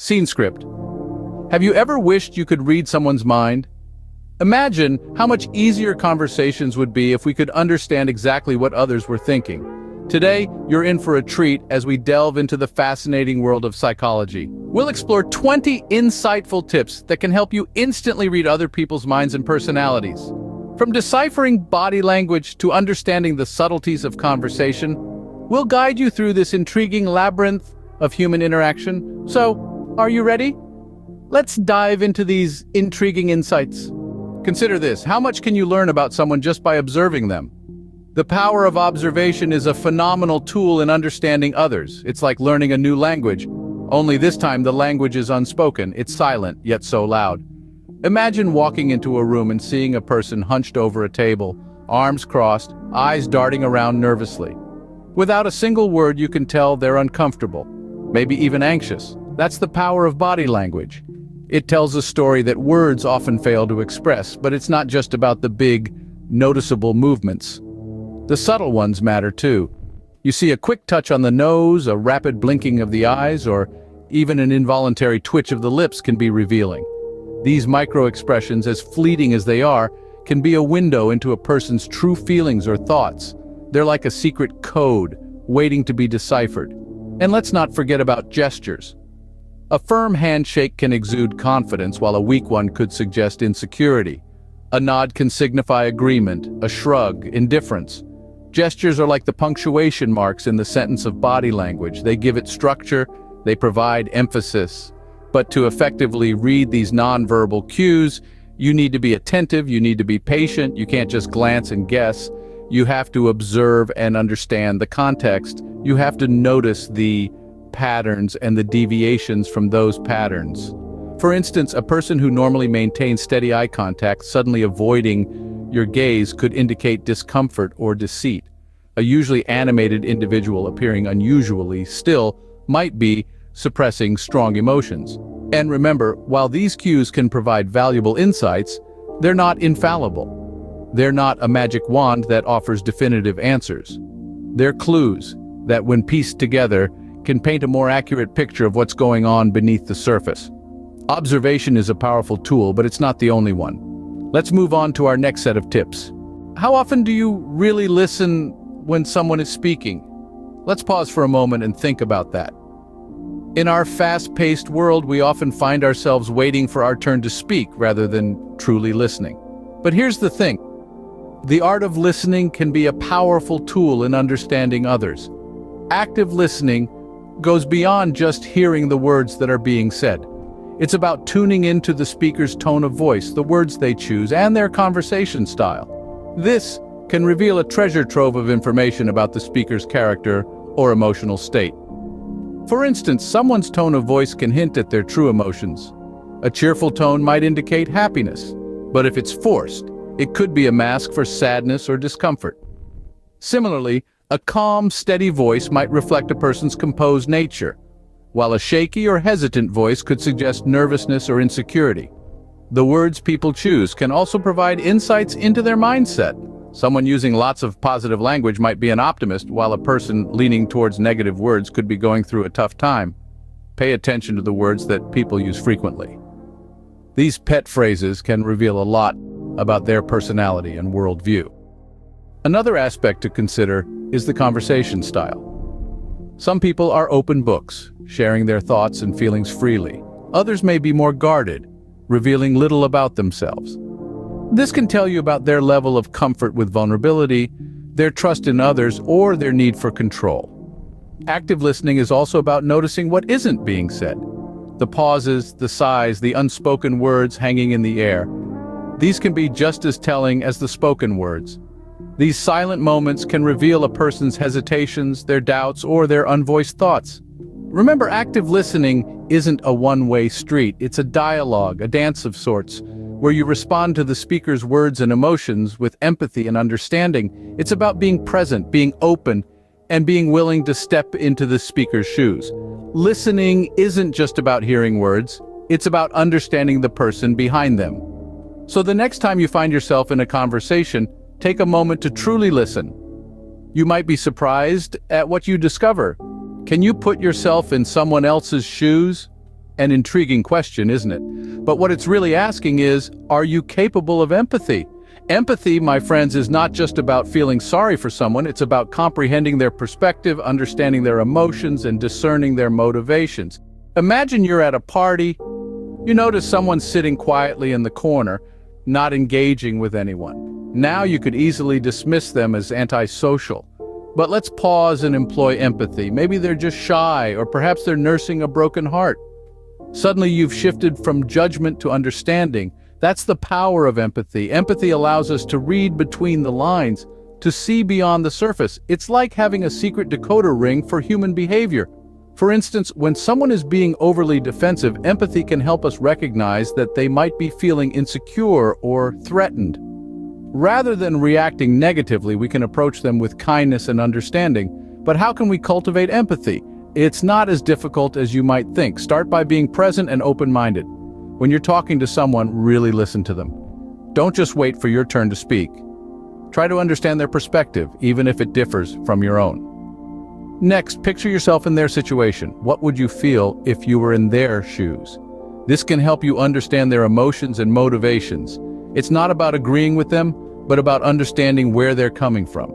Scene script. Have you ever wished you could read someone's mind? Imagine how much easier conversations would be if we could understand exactly what others were thinking. Today, you're in for a treat as we delve into the fascinating world of psychology. We'll explore 20 insightful tips that can help you instantly read other people's minds and personalities. From deciphering body language to understanding the subtleties of conversation, we'll guide you through this intriguing labyrinth of human interaction. So, are you ready? Let's dive into these intriguing insights. Consider this: how much can you learn about someone just by observing them? The power of observation is a phenomenal tool in understanding others. It's like learning a new language, only this time the language is unspoken. It's silent, yet so loud. Imagine walking into a room and seeing a person hunched over a table, arms crossed, eyes darting around nervously. Without a single word, you can tell they're uncomfortable, maybe even anxious. That's the power of body language. It tells a story that words often fail to express, but it's not just about the big, noticeable movements. The subtle ones matter too. You see a quick touch on the nose, a rapid blinking of the eyes, or even an involuntary twitch of the lips can be revealing. These micro-expressions, as fleeting as they are, can be a window into a person's true feelings or thoughts. They're like a secret code, waiting to be deciphered. And let's not forget about gestures. A firm handshake can exude confidence, while a weak one could suggest insecurity. A nod can signify agreement, a shrug, indifference. Gestures are like the punctuation marks in the sentence of body language. They give it structure, they provide emphasis. But to effectively read these nonverbal cues, you need to be attentive, you need to be patient, you can't just glance and guess. You have to observe and understand the context. You have to notice the patterns and the deviations from those patterns. For instance, a person who normally maintains steady eye contact suddenly avoiding your gaze could indicate discomfort or deceit. A usually animated individual appearing unusually still might be suppressing strong emotions. And remember, while these cues can provide valuable insights, they're not infallible. They're not a magic wand that offers definitive answers. They're clues that, when pieced together, can paint a more accurate picture of what's going on beneath the surface. Observation is a powerful tool, but it's not the only one. Let's move on to our next set of tips. How often do you really listen when someone is speaking? Let's pause for a moment and think about that. In our fast-paced world, we often find ourselves waiting for our turn to speak rather than truly listening. But here's the thing. The art of listening can be a powerful tool in understanding others. Active listening goes beyond just hearing the words that are being said. It's about tuning into the speaker's tone of voice, the words they choose, and their conversation style. This can reveal a treasure trove of information about the speaker's character or emotional state. For instance, someone's tone of voice can hint at their true emotions. A cheerful tone might indicate happiness, but if it's forced, it could be a mask for sadness or discomfort. Similarly, a calm, steady voice might reflect a person's composed nature, while a shaky or hesitant voice could suggest nervousness or insecurity. The words people choose can also provide insights into their mindset. Someone using lots of positive language might be an optimist, while a person leaning towards negative words could be going through a tough time. Pay attention to the words that people use frequently. These pet phrases can reveal a lot about their personality and worldview. Another aspect to consider is the conversation style. Some people are open books, sharing their thoughts and feelings freely. Others may be more guarded, revealing little about themselves. This can tell you about their level of comfort with vulnerability, their trust in others, or their need for control. Active listening is also about noticing what isn't being said. The pauses, the sighs, the unspoken words hanging in the air. These can be just as telling as the spoken words. These silent moments can reveal a person's hesitations, their doubts, or their unvoiced thoughts. Remember, active listening isn't a one-way street. It's a dialogue, a dance of sorts, where you respond to the speaker's words and emotions with empathy and understanding. It's about being present, being open, and being willing to step into the speaker's shoes. Listening isn't just about hearing words, it's about understanding the person behind them. So the next time you find yourself in a conversation, take a moment to truly listen. You might be surprised at what you discover. Can you put yourself in someone else's shoes? an intriguing question, isn't it? But what it's really asking is, are you capable of empathy? Empathy, my friends, is not just about feeling sorry for someone, it's about comprehending their perspective, understanding their emotions, and discerning their motivations. Imagine you're at a party, you notice someone sitting quietly in the corner, not engaging with anyone. Now you could easily dismiss them as antisocial. But let's pause and employ empathy. Maybe they're just shy, or perhaps they're nursing a broken heart. Suddenly you've shifted from judgment to understanding. That's the power of empathy. Empathy allows us to read between the lines, to see beyond the surface. It's like having a secret decoder ring for human behavior. For instance, when someone is being overly defensive, empathy can help us recognize that they might be feeling insecure or threatened. Rather than reacting negatively, we can approach them with kindness and understanding. But how can we cultivate empathy? It's not as difficult as you might think. Start by being present and open-minded. When you're talking to someone, really listen to them. Don't just wait for your turn to speak. Try to understand their perspective, even if it differs from your own. Next, picture yourself in their situation. What would you feel if you were in their shoes? This can help you understand their emotions and motivations. It's not about agreeing with them, but about understanding where they're coming from.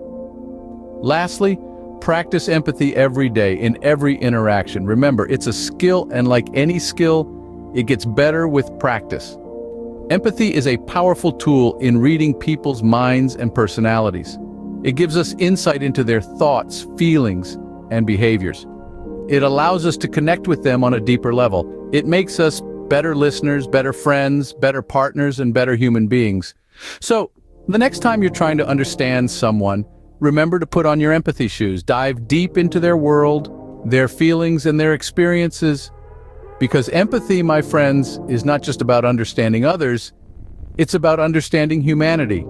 Lastly, practice empathy every day in every interaction. Remember, it's a skill, and like any skill, it gets better with practice. Empathy is a powerful tool in reading people's minds and personalities. It gives us insight into their thoughts, feelings, and behaviors. It allows us to connect with them on a deeper level. It makes us better listeners, better friends, better partners, and better human beings. So, the next time you're trying to understand someone, remember to put on your empathy shoes. Dive deep into their world, their feelings, and their experiences. Because empathy, my friends, is not just about understanding others, it's about understanding humanity.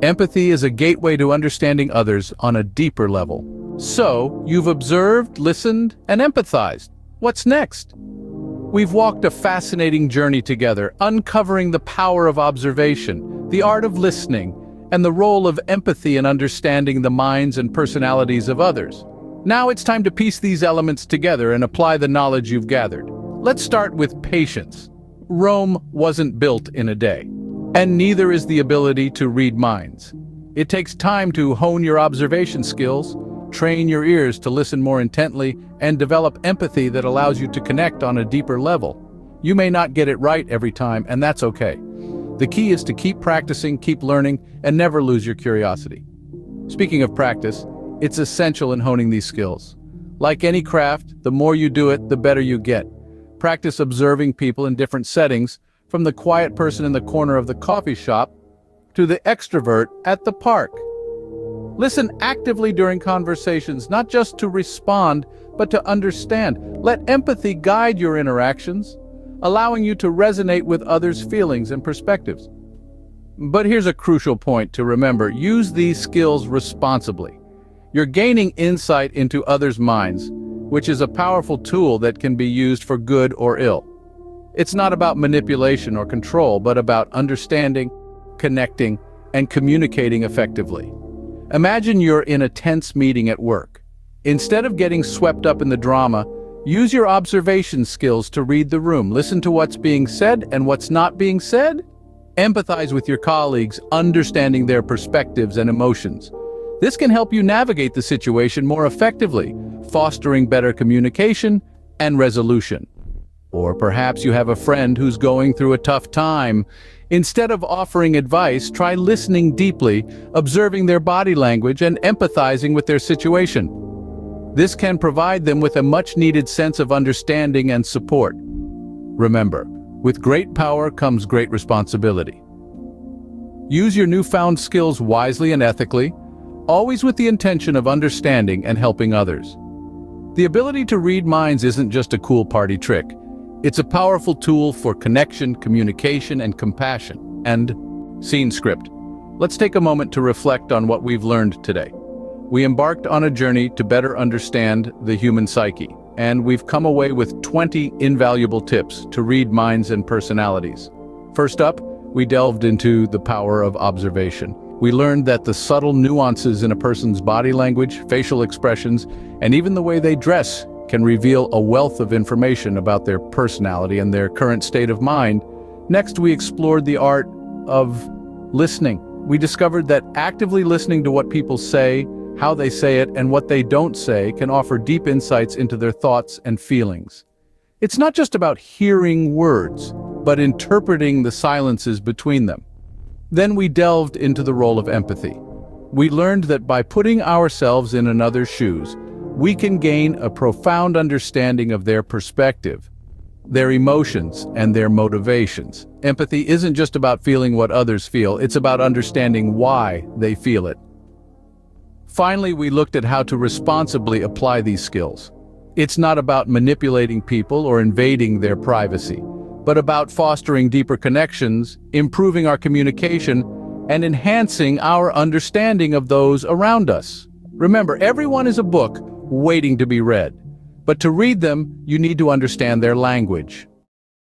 Empathy is a gateway to understanding others on a deeper level. So, you've observed, listened, and empathized. What's next? We've walked a fascinating journey together, uncovering the power of observation, the art of listening, and the role of empathy in understanding the minds and personalities of others. Now it's time to piece these elements together and apply the knowledge you've gathered. Let's start with patience. Rome wasn't built in a day, and neither is the ability to read minds. It takes time to hone your observation skills, train your ears to listen more intently, and develop empathy that allows you to connect on a deeper level. You may not get it right every time, and that's okay. The key is to keep practicing, keep learning, and never lose your curiosity. Speaking of practice, it's essential in honing these skills. Like any craft, the more you do it, the better you get. Practice observing people in different settings, from the quiet person in the corner of the coffee shop to the extrovert at the park. Listen actively during conversations, not just to respond, but to understand. Let empathy guide your interactions, allowing you to resonate with others' feelings and perspectives. But here's a crucial point to remember: use these skills responsibly. You're gaining insight into others' minds, which is a powerful tool that can be used for good or ill. It's not about manipulation or control, but about understanding, connecting, and communicating effectively. Imagine you're in a tense meeting at work. Instead of getting swept up in the drama, use your observation skills to read the room. Listen to what's being said and what's not being said. Empathize with your colleagues, understanding their perspectives and emotions. This can help you navigate the situation more effectively, fostering better communication and resolution. Or perhaps you have a friend who's going through a tough time. Instead of offering advice, try listening deeply, observing their body language, and empathizing with their situation. This can provide them with a much-needed sense of understanding and support. Remember, with great power comes great responsibility. Use your newfound skills wisely and ethically, always with the intention of understanding and helping others. The ability to read minds isn't just a cool party trick. It's a powerful tool for connection, communication, and compassion. And scene script. Let's take a moment to reflect on what we've learned today. We embarked on a journey to better understand the human psyche, and we've come away with 20 invaluable tips to read minds and personalities. First up, we delved into the power of observation. We learned that the subtle nuances in a person's body language, facial expressions, and even the way they dress can reveal a wealth of information about their personality and their current state of mind. Next, we explored the art of listening. We discovered that actively listening to what people say, how they say it, and what they don't say can offer deep insights into their thoughts and feelings. It's not just about hearing words, but interpreting the silences between them. Then we delved into the role of empathy. We learned that by putting ourselves in another's shoes, we can gain a profound understanding of their perspective, their emotions, and their motivations. Empathy isn't just about feeling what others feel, it's about understanding why they feel it. Finally, we looked at how to responsibly apply these skills. It's not about manipulating people or invading their privacy, but about fostering deeper connections, improving our communication, and enhancing our understanding of those around us. Remember, everyone is a book waiting to be read. But to read them, you need to understand their language.